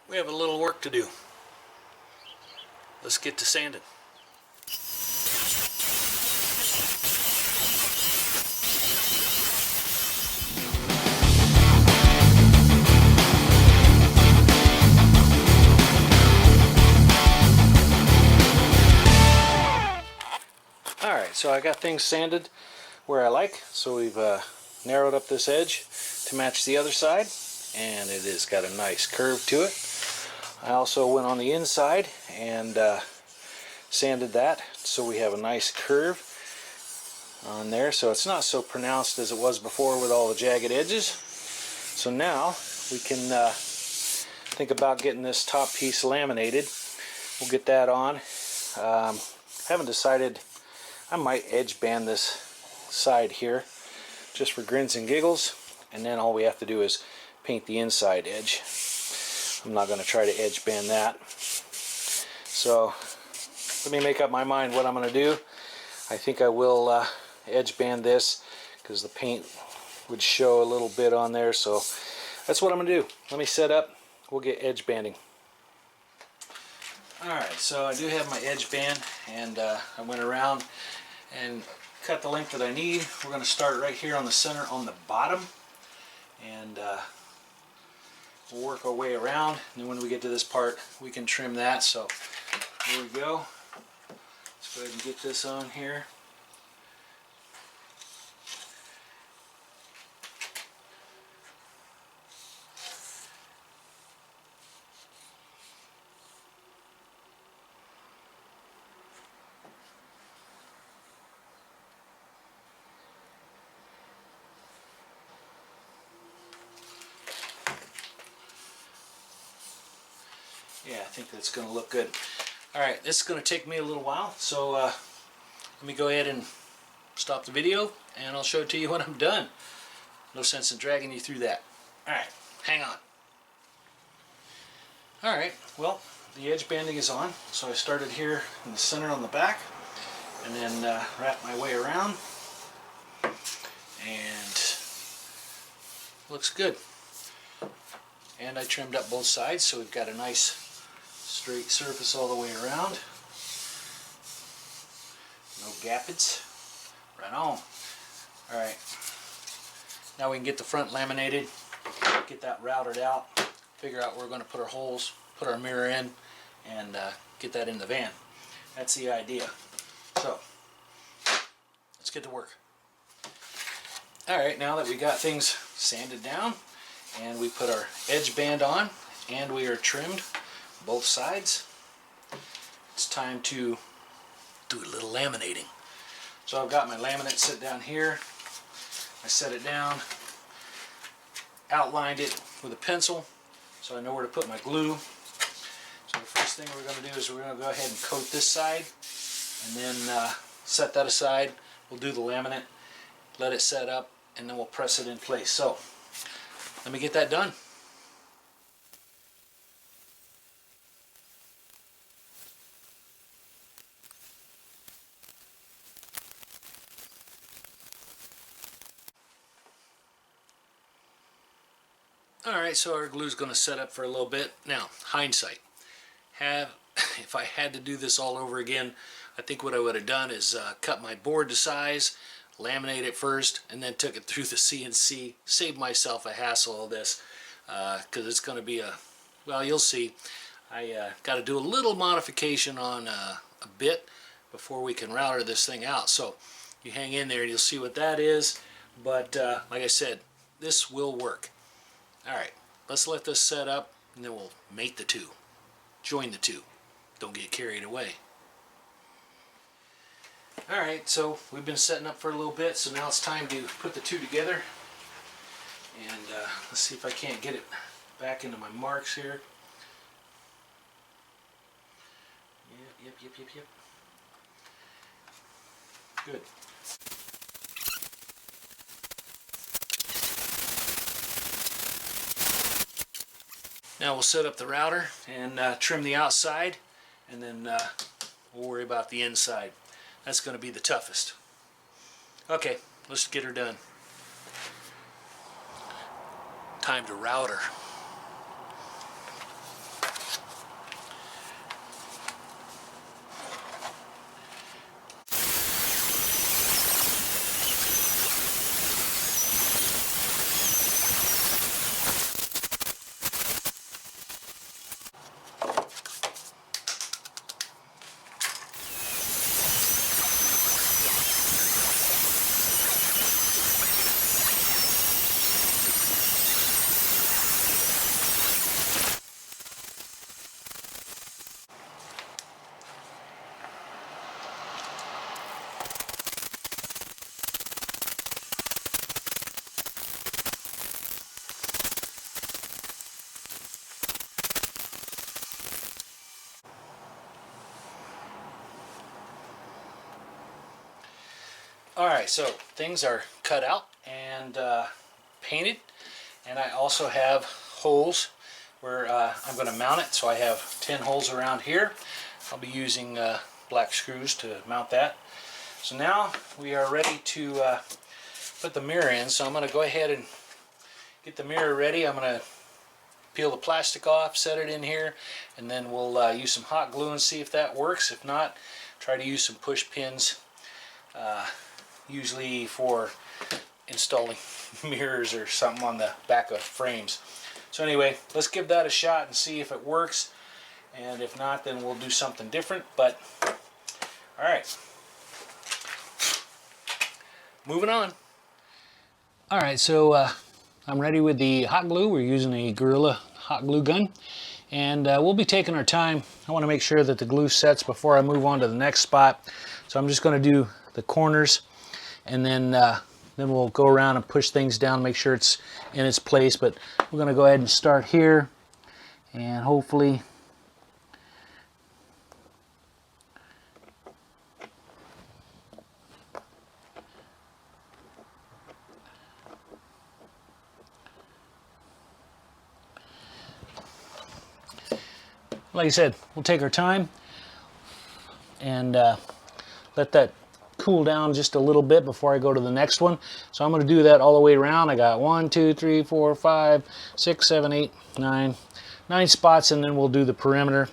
We have a little work to do. Let's get to sanding. Alright, so I got things sanded where I like. So we've narrowed up this edge to match the other side, and it has got a nice curve to it. I also went on the inside and sanded that so we have a nice curve on there, so it's not so pronounced as it was before with all the jagged edges. So now we can think about getting this top piece laminated. We'll get that on. Haven't decided. I might edge band this side here just for grins and giggles, and then all we have to do is paint the inside edge. I'm not going to try to edge band that. So let me make up my mind what I'm going to do. I think I will edge band this because the paint would show a little bit on there, so that's what I'm going to do. Let me set up. We'll get edge banding. Alright, so I do have my edge band, and I went around and cut the length that I need. We're going to start right here on the center on the bottom, and we'll work our way around, and then when we get to this part we can trim that. So here we go. Let's go ahead and get this on here. Yeah, I think that's going to look good. Alright, this is going to take me a little while, so let me go ahead and stop the video and I'll show it to you when I'm done. No sense in dragging you through that. Alright, hang on. Alright, well, the edge banding is on, so I started here in the center on the back and then wrapped my way around, and looks good. And I trimmed up both sides, so we've got a nice straight surface all the way around. No gappage. Right on. Alright. Now we can get the front laminated, get that routed out, figure out where we're going to put our holes, put our mirror in, and get that in the van. That's the idea. So, let's get to work. Alright, now that we got things sanded down, and we put our edge band on, and we are trimmed both sides, it's time to do a little laminating. So I've got my laminate set down here. I set it down, outlined it with a pencil so I know where to put my glue. So the first thing we're going to do is we're going to go ahead and coat this side, and then set that aside. We'll do the laminate, let it set up, and then we'll press it in place. So let me get that done. Alright, so our glue's going to set up for a little bit. Now, hindsight. If I had to do this all over again, I think what I would have done is cut my board to size, laminate it first, and then took it through the CNC. Saved myself a hassle of this, because it's going to be well, you'll see. I got to do a little modification on a bit before we can router this thing out. So you hang in there and you'll see what that is. But like I said, this will work. Alright, let's let this set up, and then we'll mate the two. Join the two. Don't get carried away. Alright, so we've been setting up for a little bit, so now it's time to put the two together. And let's see if I can't get it back into my marks here. Yep. Good. Now we'll set up the router and trim the outside, and then we'll worry about the inside. That's going to be the toughest. Okay, let's get her done. Time to router. Alright, so things are cut out and painted, and I also have holes where I'm going to mount it. So I have 10 holes around here. I'll be using black screws to mount that. So now we are ready to put the mirror in. So I'm going to go ahead and get the mirror ready. I'm going to peel the plastic off, set it in here, and then we'll use some hot glue and see if that works. If not, try to use some push pins, usually for installing mirrors or something on the back of frames. So anyway, let's give that a shot and see if it works, and if not, then we'll do something different. But all right, moving on. All right, so I'm ready with the hot glue. We're using a Gorilla hot glue gun, and we'll be taking our time. I want to make sure that the glue sets before I move on to the next spot. So I'm just going to do the corners, and then we'll go around and push things down, make sure it's in its place. But we're going to go ahead and start here, and hopefully like I said, we'll take our time and let that cool down just a little bit before I go to the next one. So I'm going to do that all the way around. I got 1, 2, 3, 4, 5, 6, 7, 8, 9 spots, and then we'll do the perimeter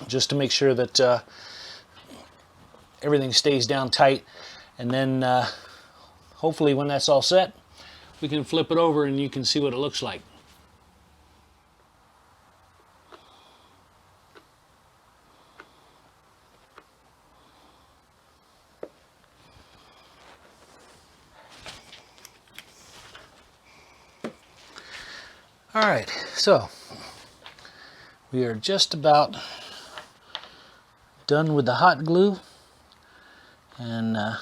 just to make sure that everything stays down tight. And then hopefully when that's all set, we can flip it over and you can see what it looks like. Alright, so we are just about done with the hot glue, and I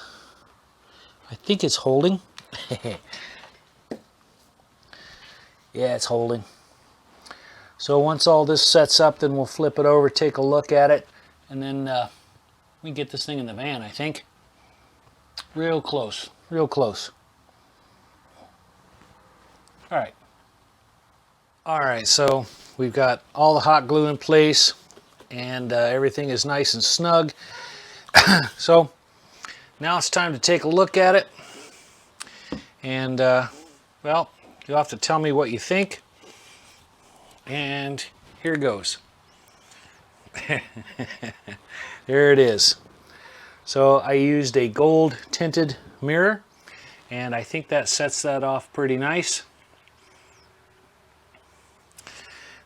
think it's holding. Yeah, it's holding. So once all this sets up, then we'll flip it over, take a look at it, and then we can get this thing in the van, I think. Real close, real close. Alright. Alright, so we've got all the hot glue in place, and everything is nice and snug. So now it's time to take a look at it, and well, you'll have to tell me what you think, and here goes. There it is. So I used a gold tinted mirror, and I think that sets that off pretty nice.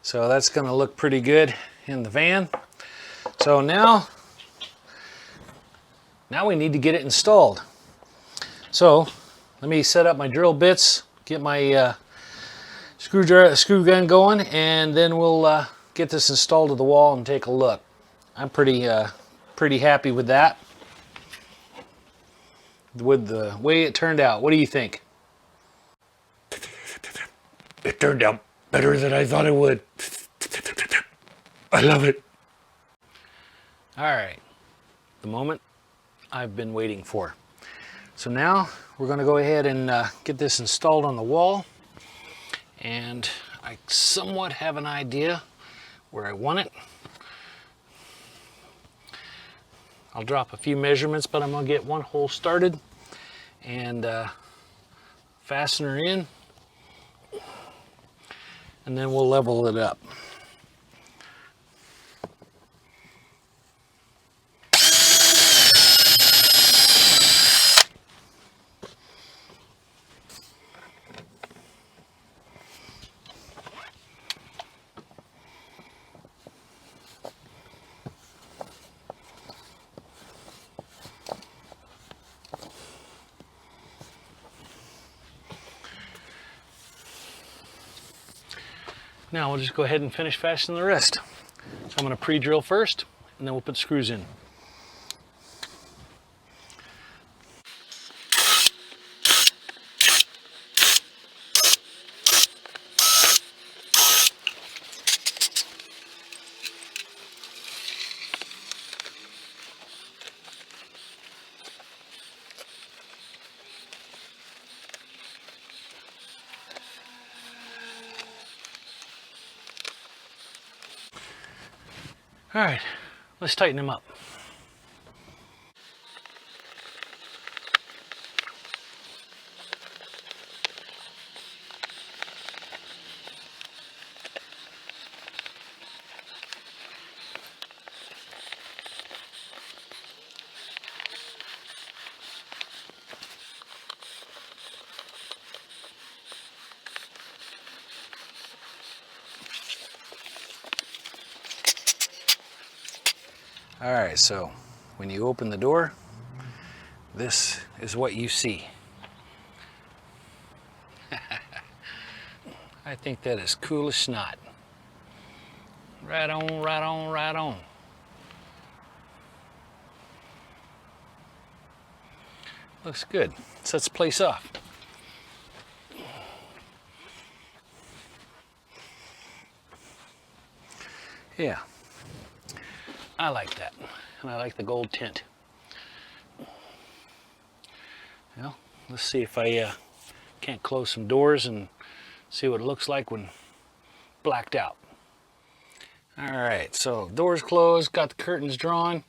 So that's going to look pretty good in the van. So now we need to get it installed. So let me set up my drill bits, get my screw gun going, and then we'll get this installed to the wall and take a look. I'm pretty happy with that, with the way it turned out. What do you think? It turned out better than I thought it would. I love it. All right, the moment I've been waiting for. So now we're going to go ahead and get this installed on the wall, and I somewhat have an idea where I want it. I'll drop a few measurements, but I'm going to get one hole started and fastener in, and then we'll level it up. Now we'll just go ahead and finish fastening the rest. So I'm going to pre-drill first, and then we'll put screws in. All right, let's tighten them up. All right, so when you open the door, this is what you see. I think that is cool as snot. Right on, right on, right on. Looks good. Sets the place off. Yeah, I like that. And I like the gold tint. Well, let's see if I can't close some doors and see what it looks like when blacked out. All right, so doors closed, got the curtains drawn,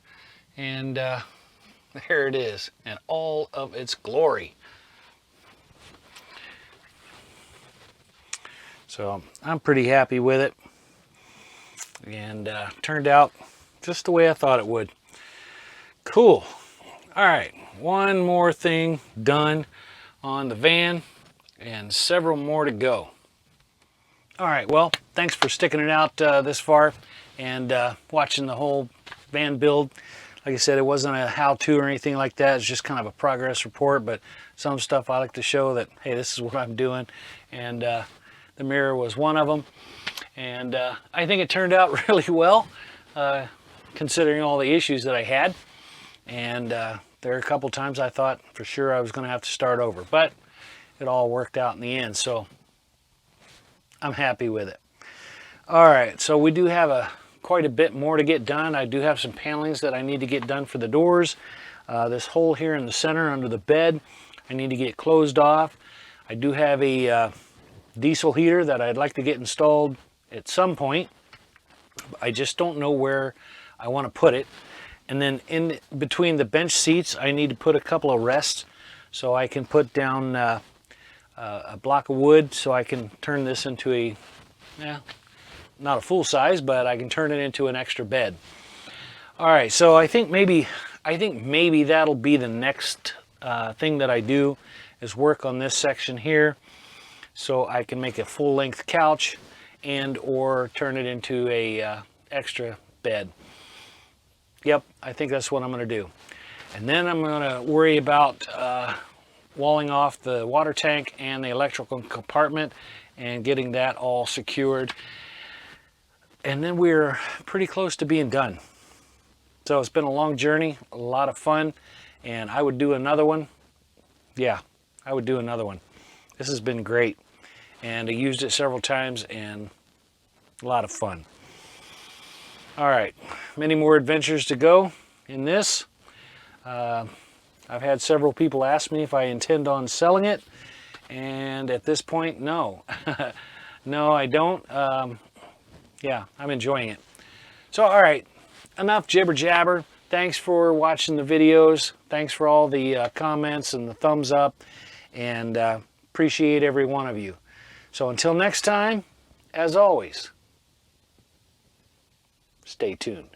and there it is in all of its glory. So I'm pretty happy with it, and turned out just the way I thought it would. Cool. All right, one more thing done on the van and several more to go. All right, well, thanks for sticking it out this far and watching the whole van build. Like I said, it wasn't a how-to or anything like that. It's just kind of a progress report, but some stuff I like to show that, hey, this is what I'm doing. And the mirror was one of them. And I think it turned out really well, considering all the issues that I had. And there are a couple times I thought for sure I was going to have to start over, but it all worked out in the end, so I'm happy with it. All right, so we do have quite a bit more to get done. I do have some panelings that I need to get done for the doors. This hole here in the center under the bed, I need to get closed off. I do have a diesel heater that I'd like to get installed at some point. I just don't know where I want to put it. And then in between the bench seats, I need to put a couple of rests so I can put down a block of wood so I can turn this into a, not a full size, but I can turn it into an extra bed. All right, so I think maybe that'll be the next thing that I do is work on this section here so I can make a full-length couch and or turn it into a extra bed. Yep, I think that's what I'm going to do. And then I'm going to worry about walling off the water tank and the electrical compartment and getting that all secured. And then we're pretty close to being done. So it's been a long journey, a lot of fun, and I would do another one. Yeah, I would do another one. This has been great, and I used it several times and a lot of fun. All right, many more adventures to go in this. I've had several people ask me if I intend on selling it, and at this point, no. No, I don't. Yeah, I'm enjoying it. So, all right, enough jibber jabber. Thanks for watching the videos. Thanks for all the comments and the thumbs up, and appreciate every one of you. So until next time, as always, stay tuned.